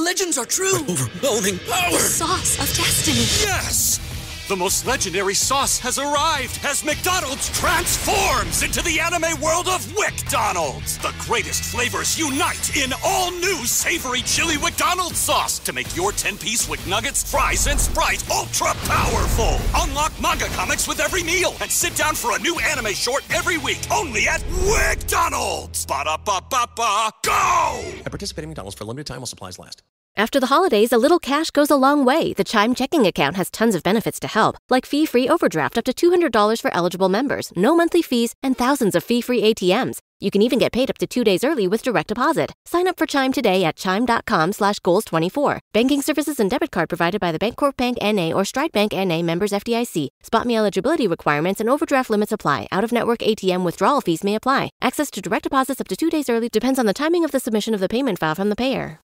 legends are true. Overwhelming power. The sauce of destiny. Yes! The most legendary sauce has arrived as McDonald's transforms into the anime world of WickDonald's. The greatest flavors unite in all new savory chili McDonald's sauce to make your 10-piece Wick Nuggets, fries, and Sprite ultra powerful. Unlock manga comics with every meal and sit down for a new anime short every week only at WickDonald's. Ba-da-ba-ba-ba, go! At participating McDonald's for a limited time while supplies last. After the holidays, a little cash goes a long way. The Chime checking account has tons of benefits to help, like fee-free overdraft up to $200 for eligible members, no monthly fees, and thousands of fee-free ATMs. You can even get paid up to 2 days early with direct deposit. Sign up for Chime today at chime.com/goals24. Banking services and debit card provided by the Bancorp Bank N.A. or Stride Bank N.A. members FDIC. Spot me eligibility requirements and overdraft limits apply. Out-of-network ATM withdrawal fees may apply. Access to direct deposits up to 2 days early depends on the timing of the submission of the payment file from the payer.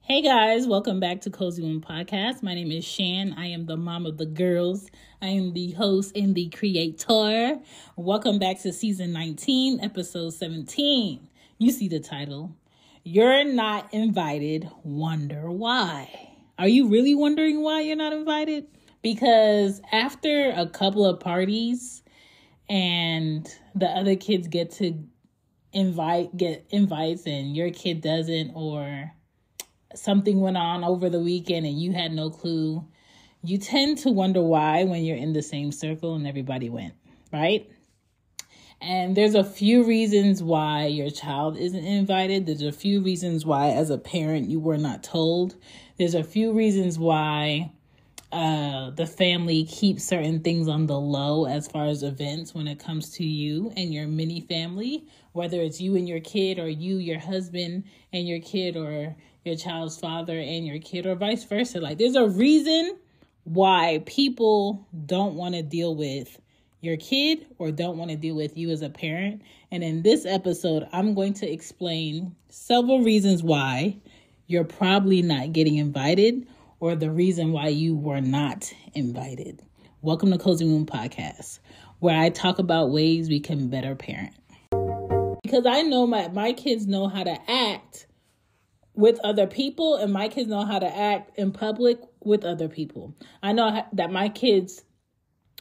Hey guys, welcome back to Cozy Womb Podcast. My name is Shan. I am the mom of the girls. I am the host and the creator. Welcome back to season 19, episode 17. You see the title. You're not invited. Wonder why. Are you really wondering why you're not invited? Because after a couple of parties and the other kids get invites and your kid doesn't, or something went on over the weekend and you had no clue, you tend to wonder why when you're in the same circle and everybody went, right? And there's a few reasons why your child isn't invited. There's a few reasons why as a parent you were not told. There's a few reasons why the family keeps certain things on the low as far as events when it comes to you and your mini family, whether it's you and your kid, or you, your husband and your kid, or your child's father and your kid, or vice versa. Like, there's a reason why people don't want to deal with your kid or don't want to deal with you as a parent. And in this episode, I'm going to explain several reasons why you're probably not getting invited, or the reason why you were not invited. Welcome to Cozy Womb Podcast, where I talk about ways we can better parent. Because I know my kids know how to act with other people, and my kids know how to act in public with other people. I know that my kids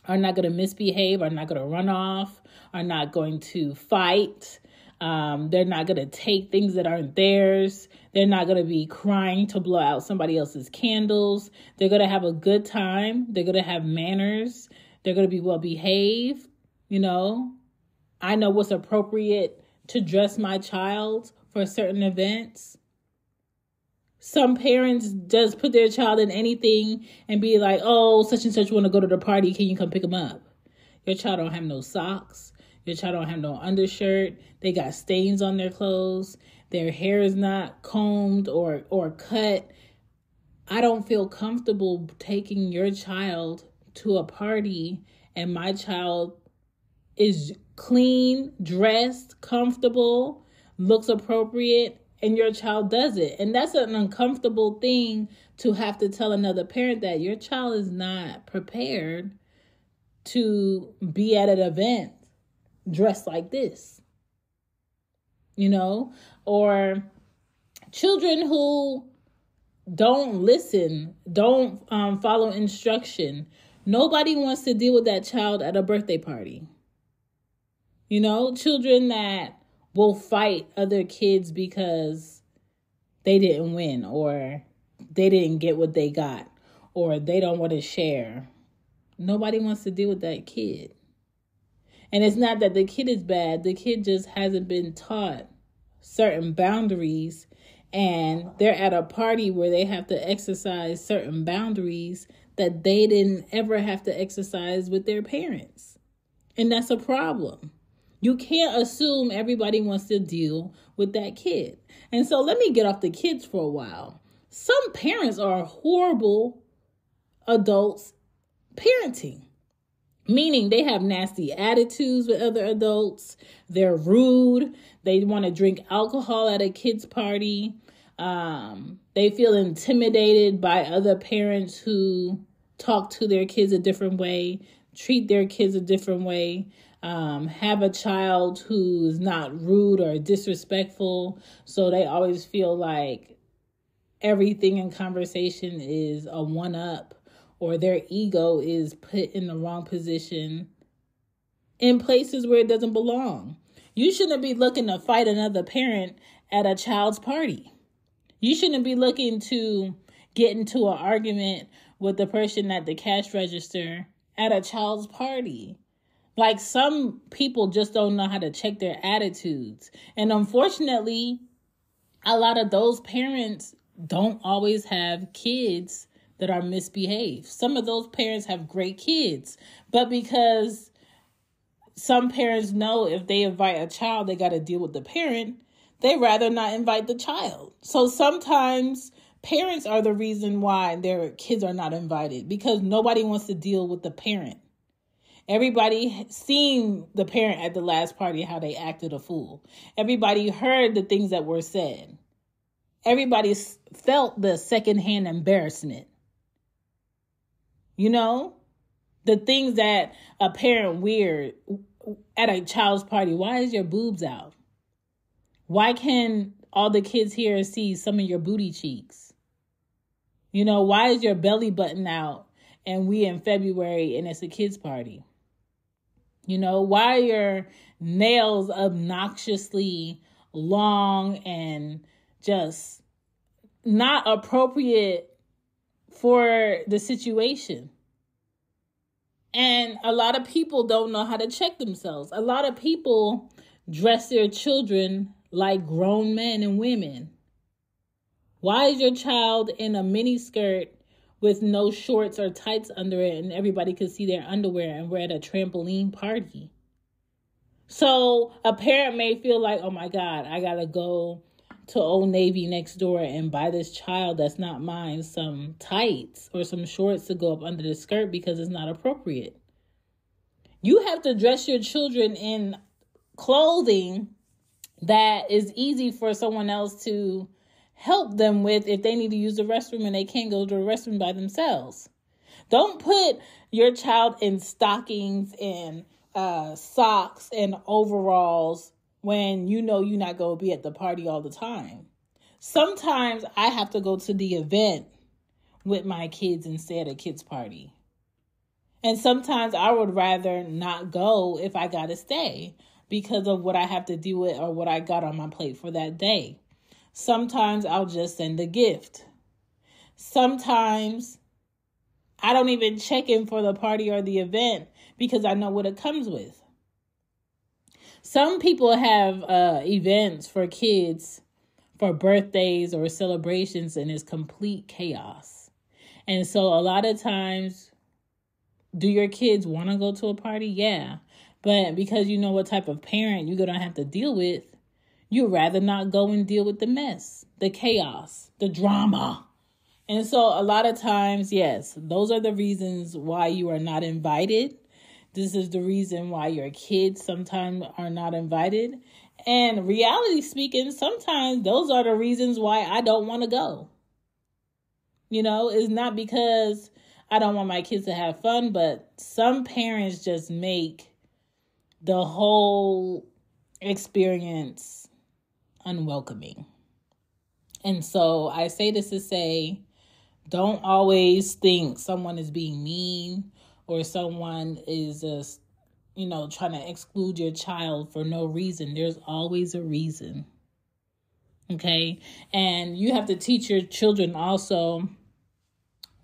are not going to misbehave, are not going to run off, are not going to fight. They're not going to take things that aren't theirs. They're not going to be crying to blow out somebody else's candles. They're going to have a good time. They're going to have manners. They're going to be well behaved. You know, I know what's appropriate to dress my child for certain events. Some parents just put their child in anything and be like, oh, such and such want to go to the party. Can you come pick them up? Your child don't have no socks. Your child don't have no undershirt. They got stains on their clothes. Their hair is not combed or cut. I don't feel comfortable taking your child to a party and my child is clean, dressed, comfortable, looks appropriate, and your child does it. And that's an uncomfortable thing to have to tell another parent, that your child is not prepared to be at an event dressed like this, you know, or children who don't listen, don't follow instruction. Nobody wants to deal with that child at a birthday party. You know, children that will fight other kids because they didn't win, or they didn't get what they got, or they don't want to share. Nobody wants to deal with that kid. And it's not that the kid is bad. The kid just hasn't been taught certain boundaries, and they're at a party where they have to exercise certain boundaries that they didn't ever have to exercise with their parents. And that's a problem. You can't assume everybody wants to deal with that kid. And so let me get off the kids for a while. Some parents are horrible adults parenting, meaning they have nasty attitudes with other adults. They're rude. They want to drink alcohol at a kid's party. They feel intimidated by other parents who talk to their kids a different way, treat their kids a different way. have a child who's not rude or disrespectful, so they always feel like everything in conversation is a one-up, or their ego is put in the wrong position in places where it doesn't belong. You shouldn't be looking to fight another parent at a child's party. You shouldn't be looking to get into an argument with the person at the cash register at a child's party. Like, some people just don't know how to check their attitudes. And unfortunately, a lot of those parents don't always have kids that are misbehaved. Some of those parents have great kids, but because some parents know if they invite a child, they got to deal with the parent, they rather not invite the child. So sometimes parents are the reason why their kids are not invited, because nobody wants to deal with the parent. Everybody seen the parent at the last party, how they acted a fool. Everybody heard the things that were said. Everybody felt the secondhand embarrassment. You know, the things that a parent wears at a child's party. Why is your boobs out? Why can all the kids here see some of your booty cheeks? You know, why is your belly button out and we in February and it's a kid's party? You know, why are your nails obnoxiously long and just not appropriate for the situation? And a lot of people don't know how to check themselves. A lot of people dress their children like grown men and women. Why is your child in a mini skirt with no shorts or tights under it and everybody can see their underwear and we're at a trampoline party? So a parent may feel like, oh my God, I got to go to Old Navy next door and buy this child that's not mine some tights or some shorts to go up under the skirt because it's not appropriate. You have to dress your children in clothing that is easy for someone else to help them with if they need to use the restroom and they can't go to the restroom by themselves. Don't put your child in stockings and socks and overalls when you know you're not going to be at the party all the time. Sometimes I have to go to the event with my kids and stay at a kid's party. And sometimes I would rather not go if I got to stay because of what I have to deal with or what I got on my plate for that day. Sometimes I'll just send a gift. Sometimes I don't even check in for the party or the event because I know what it comes with. Some people have events for kids for birthdays or celebrations and it's complete chaos. And so a lot of times, do your kids want to go to a party? Yeah. But because you know what type of parent you're going to have to deal with, you'd rather not go and deal with the mess, the chaos, the drama. And so a lot of times, yes, those are the reasons why you are not invited. This is the reason why your kids sometimes are not invited. And reality speaking, sometimes those are the reasons why I don't want to go. You know, it's not because I don't want my kids to have fun, but some parents just make the whole experience unwelcoming. And so I say this to say, don't always think someone is being mean or someone is just, trying to exclude your child for no reason. There's always a reason. Okay? And you have to teach your children also,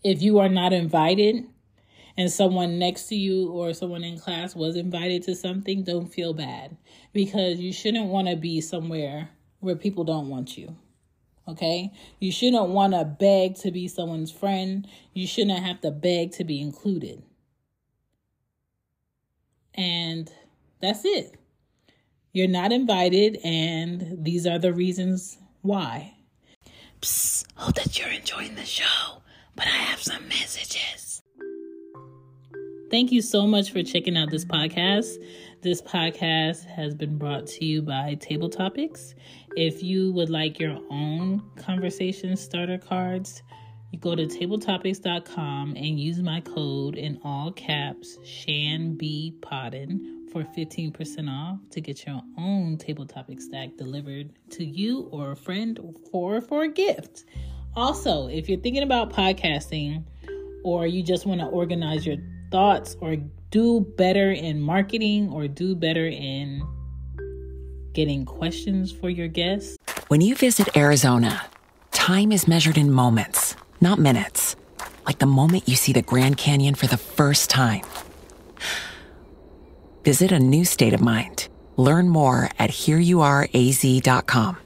if you are not invited and someone next to you or someone in class was invited to something, don't feel bad, because you shouldn't want to be somewhere where people don't want you. Okay? You shouldn't want to beg to be someone's friend. You shouldn't have to beg to be included. And that's it. You're not invited, and these are the reasons why. Psst, hope that you're enjoying the show, but I have some messages. Thank you so much for checking out this podcast. This podcast has been brought to you by Table Topics. If you would like your own conversation starter cards, you go to tabletopics.com and use my code in all caps, ShanBPodden, for 15% off to get your own table topic stack delivered to you or a friend for a gift. Also, if you're thinking about podcasting or you just want to organize your thoughts or do better in marketing or do better in getting questions for your guests. When you visit Arizona, time is measured in moments, not minutes. Like the moment you see the Grand Canyon for the first time. Visit a new state of mind. Learn more at hereyouareaz.com.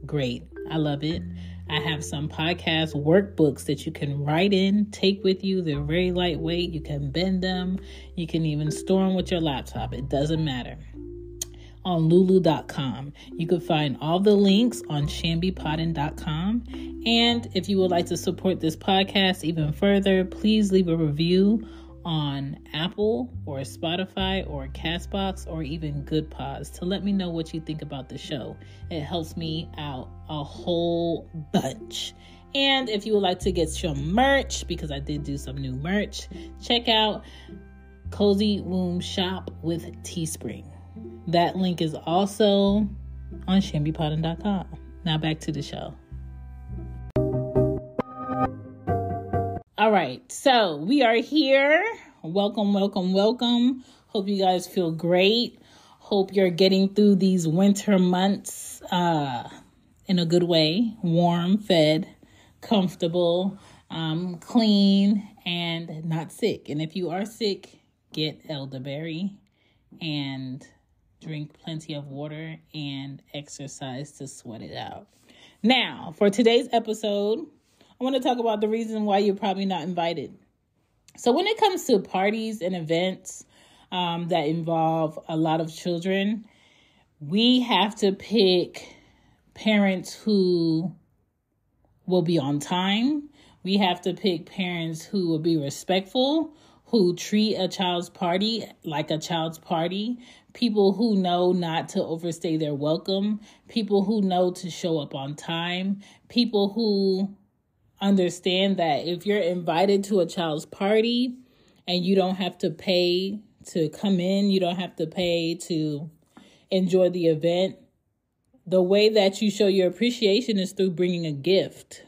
Great. I love it. I have some podcast workbooks that you can write in, take with you. They're very lightweight. You can bend them. You can even store them with your laptop. It doesn't matter. On lulu.com. You can find all the links on shambypodden.com. And if you would like to support this podcast even further, please leave a review on Apple or Spotify or Castbox or even Goodpods to let me know what you think about the show. It helps me out a whole bunch. And if you would like to get some merch, because I did do some new merch, check out Cozy Womb Shop with Teespring. That link is also on shambypodden.com. Now back to the show. All right, so we are here. Welcome, welcome, welcome. Hope you guys feel great. Hope you're getting through these winter months in a good way. Warm, fed, comfortable, clean, and not sick. And if you are sick, get elderberry and drink plenty of water and exercise to sweat it out. Now, for today's episode, I want to talk about the reason why you're probably not invited. So when it comes to parties and events that involve a lot of children, we have to pick parents who will be on time. We have to pick parents who will be respectful, who treat a child's party like a child's party, people who know not to overstay their welcome, people who know to show up on time, people who understand that if you're invited to a child's party and you don't have to pay to come in, you don't have to pay to enjoy the event, the way that you show your appreciation is through bringing a gift.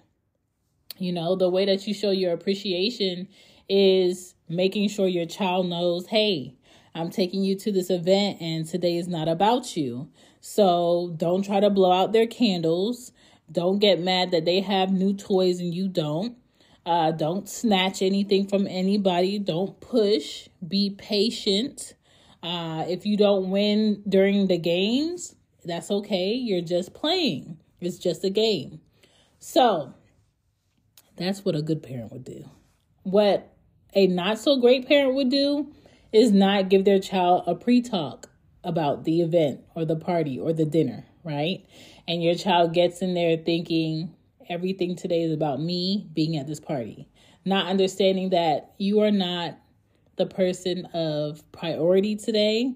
You know, the way that you show your appreciation is making sure your child knows, hey, I'm taking you to this event and today is not about you. So don't try to blow out their candles. Don't get mad that they have new toys and you don't. Don't snatch anything from anybody. Don't push. Be patient. If you don't win during the games, that's okay. You're just playing. It's just a game. So that's what a good parent would do. What a not so great parent would do is not give their child a pre-talk about the event or the party or the dinner, right? And your child gets in there thinking everything today is about me being at this party, not understanding that you are not the person of priority today.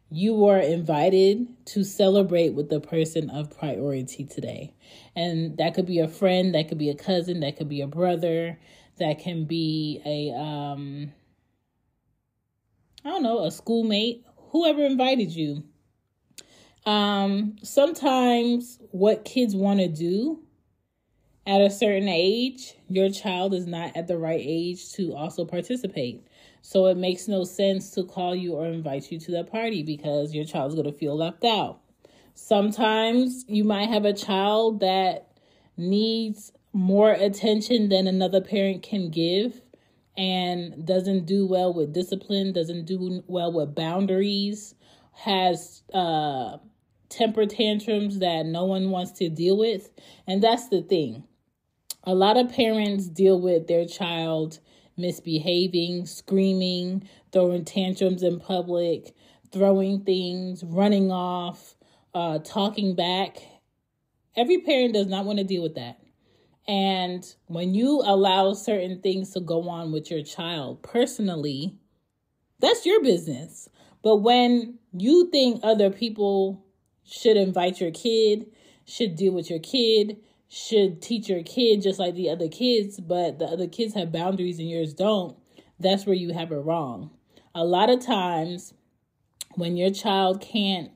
You are invited to celebrate with the person of priority today. And that could be a friend, that could be a cousin, that could be a brother, that can be a schoolmate, whoever invited you. Sometimes what kids want to do at a certain age, your child is not at the right age to also participate. So it makes no sense to call you or invite you to that party because your child's going to feel left out. Sometimes you might have a child that needs more attention than another parent can give and doesn't do well with discipline, doesn't do well with boundaries, has temper tantrums that no one wants to deal with. And that's the thing. A lot of parents deal with their child misbehaving, screaming, throwing tantrums in public, throwing things, running off, talking back. Every parent does not want to deal with that. And when you allow certain things to go on with your child personally, that's your business. But when you think other people should invite your kid, should deal with your kid, should teach your kid just like the other kids, but the other kids have boundaries and yours don't, that's where you have it wrong. A lot of times When your child can't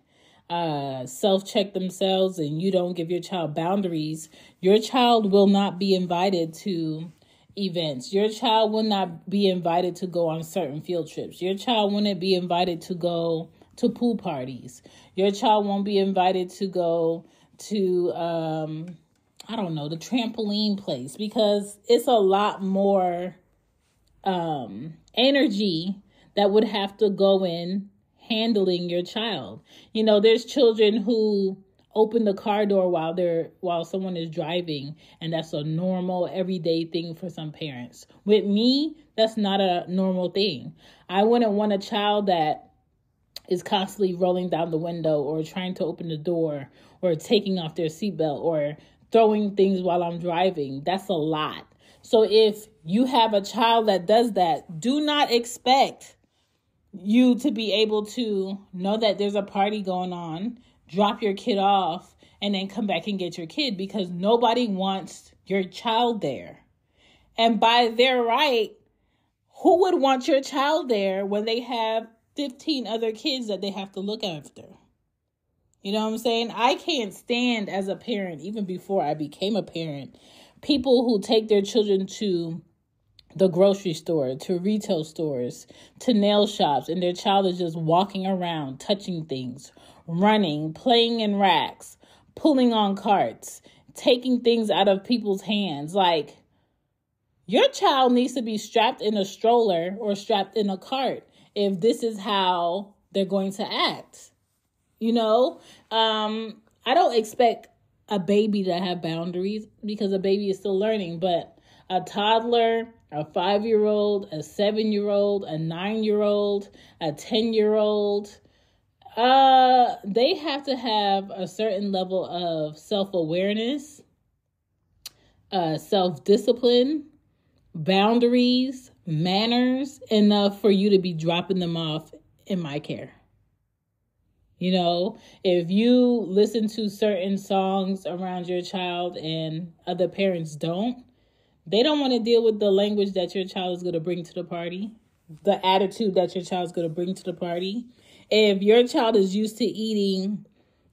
self-check themselves and you don't give your child boundaries, your child will not be invited to events. Your child will not be invited to go on certain field trips. Your child wouldn't be invited to go to pool parties. Your child won't be invited to go to, the trampoline place, because it's a lot more energy that would have to go in handling your child. You know, there's children who open the car door while someone is driving, and that's a normal everyday thing for some parents. With me, that's not a normal thing. I wouldn't want a child that is constantly rolling down the window or trying to open the door or taking off their seatbelt or throwing things while I'm driving. That's a lot. So if you have a child that does that, do not expect you to be able to know that there's a party going on, drop your kid off, and then come back and get your kid, because nobody wants your child there. And by their right, who would want your child there when they have 15 other kids that they have to look after? You know what I'm saying? I can't stand, as a parent, even before I became a parent, people who take their children to the grocery store, to retail stores, to nail shops, and their child is just walking around, touching things, running, playing in racks, pulling on carts, taking things out of people's hands. Like, your child needs to be strapped in a stroller or strapped in a cart if this is how they're going to act. You know, I don't expect a baby to have boundaries, because a baby is still learning, but a toddler, a 5-year-old, a 7-year-old, a 9-year-old, a 10-year-old, they have to have a certain level of self-awareness, self-discipline, boundaries, manners, enough for you to be dropping them off in my care. You know, if you listen to certain songs around your child and other parents don't, they don't want to deal with the language that your child is going to bring to the party, the attitude that your child is going to bring to the party. If your child is used to eating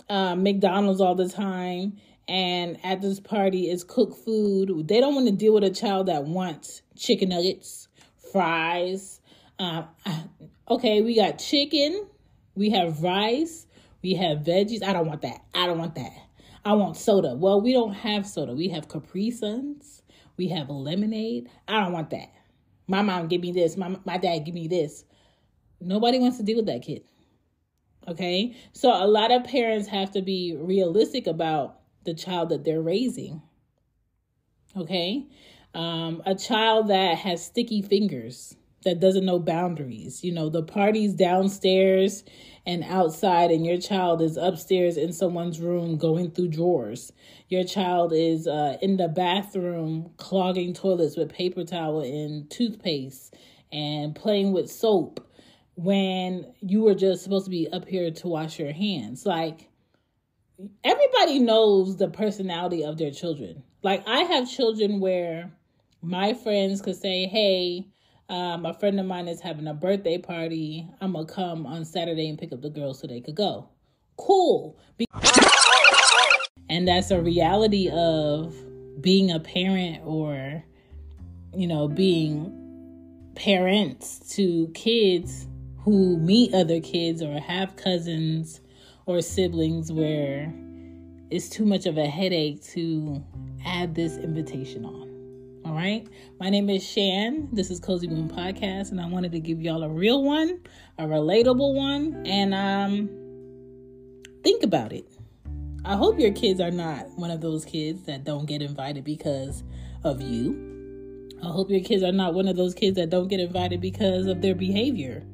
McDonald's all the time, and at this party is cooked food, they don't want to deal with a child that wants chicken nuggets, fries. Okay, we got chicken, we have rice, we have veggies. I don't want that. I want soda. Well, we don't have soda. We have Capri Suns. We have lemonade. I don't want that. My mom give me this. My dad give me this. Nobody wants to deal with that kid. Okay? So a lot of parents have to be realistic about the child that they're raising. Okay? A child that has sticky fingers, that doesn't know boundaries. You know, the party's downstairs and outside, and your child is upstairs in someone's room going through drawers. Your child is in the bathroom clogging toilets with paper towel and toothpaste and playing with soap when you were just supposed to be up here to wash your hands. Like, everybody knows the personality of their children. Like, I have children where my friends could say, hey, a friend of mine is having a birthday party. I'm going to come on Saturday and pick up the girls so they could go. Cool. And that's a reality of being a parent, or, you know, being parents to kids who meet other kids or have cousins or siblings, where it's too much of a headache to add this invitation on. All right. My name is Shan. This is Cozy Moon Podcast, and I wanted to give y'all a real one, a relatable one, and think about it. I hope your kids are not one of those kids that don't get invited because of you. I hope your kids are not one of those kids that don't get invited because of their behavior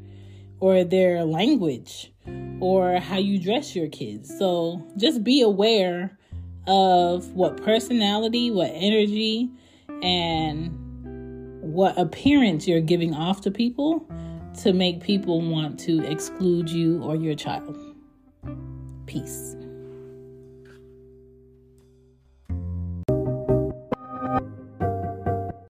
or their language or how you dress your kids. So just be aware of what personality, what energy, and what appearance you're giving off to people to make people want to exclude you or your child. Peace.